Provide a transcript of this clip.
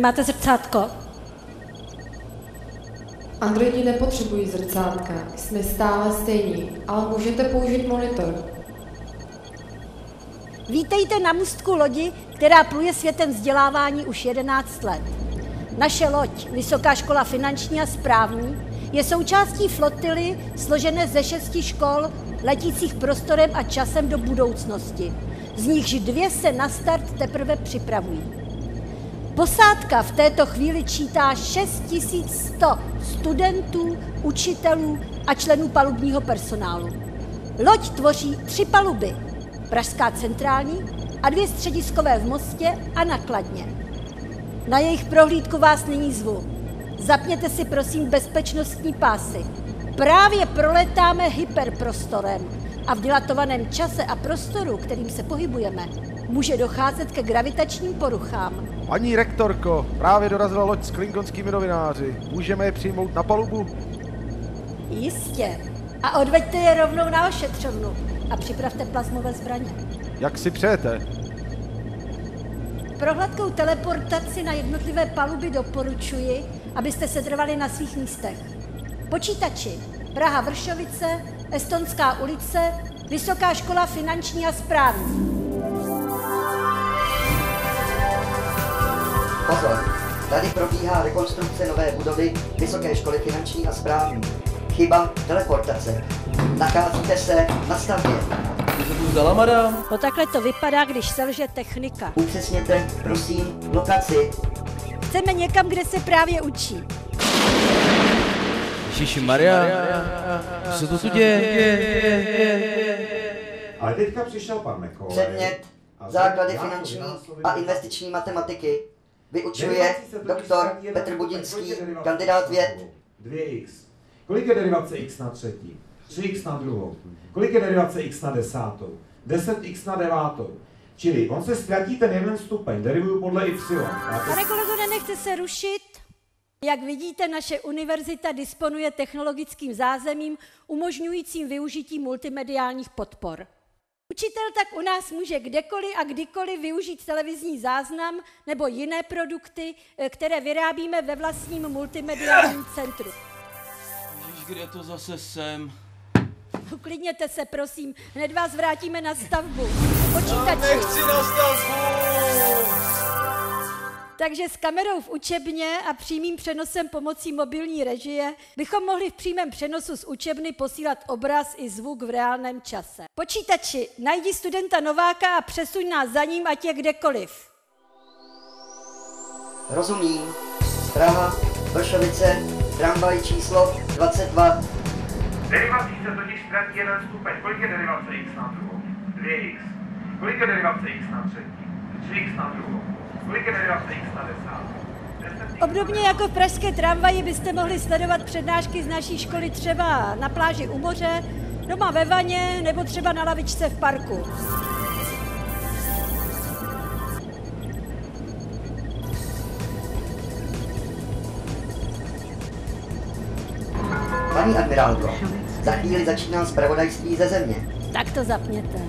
Nemáte zrcátko? Androidi nepotřebují zrcátka, jsme stále stejní, ale můžete použít monitor. Vítejte na můstku lodi, která pluje světem vzdělávání už 11 let. Naše loď, Vysoká škola finanční a správní, je součástí flotily složené ze 6 škol, letících prostorem a časem do budoucnosti. Z nichž 2 se na start teprve připravují. Posádka v této chvíli čítá 6100 studentů, učitelů a členů palubního personálu. Loď tvoří 3 paluby, pražská centrální a 2 střediskové v Mostě a na Kladně. Na jejich prohlídku vás nyní zvu. Zapněte si prosím bezpečnostní pásy. Právě proletáme hyperprostorem a v dilatovaném čase a prostoru, kterým se pohybujeme, může docházet ke gravitačním poruchám. Paní rektorko, právě dorazila loď s klingonskými novináři. Můžeme je přijmout na palubu? Jistě. A odveďte je rovnou na ošetřovnu a připravte plazmové zbraně. Jak si přejete? Pro hladkou teleportaci na jednotlivé paluby doporučuji, abyste se trvali na svých místech. Počítači, Praha Vršovice, Estonská ulice, Vysoká škola finanční a správní. Pozor, tady probíhá rekonstrukce nové budovy Vysoké školy finanční a správní. Chyba teleportace. Nacházíte se na stavbě. No takhle to vypadá, když selže technika. Upřesněte, prosím, lokaci. Chceme někam, kde se právě učí. Ježišmarja, co to tu děje? Ale teďka přišel pan Mekole. Předmět, základy finanční a investiční matematiky. Vyučuje doktor Petr Budinský, kandidát věd. 2x. Kolik je derivace x na třetí? 3x na druhou. Kolik je derivace x na desátou? 10x na devátou. Čili on se ztratí ten jeden stupeň, derivuju podle y. Pane kolego, nenechte se rušit. Jak vidíte, naše univerzita disponuje technologickým zázemím umožňujícím využití multimediálních podpor. Učitel tak u nás může kdekoliv a kdykoliv využít televizní záznam nebo jiné produkty, které vyrábíme ve vlastním multimediálním centru. Ježiš, kde to zase jsem? Uklidněte se, prosím, hned vás vrátíme na stavbu. Počítači. Nechci na stavbu! Takže s kamerou v učebně a přímým přenosem pomocí mobilní režie bychom mohli v přímém přenosu z učebny posílat obraz i zvuk v reálném čase. Počítači, najdi studenta Nováka a přesuň nás za ním, ať je kdekoliv. Rozumím. Praha, Vršovice, tramvaj číslo 22. Derivací se totiž ztratí jeden stupeň. Kolik je derivace x na druhou? 2x. Kolik je derivace x na třetí? 3x na druhou. Kolik je derivace x na desátou? Obdobně jako v pražské tramvaji byste mohli sledovat přednášky z naší školy třeba na pláži u moře, doma ve vaně nebo třeba na lavičce v parku. Paní admirálko, za chvíli začíná zpravodajství ze země. Tak to zapněte.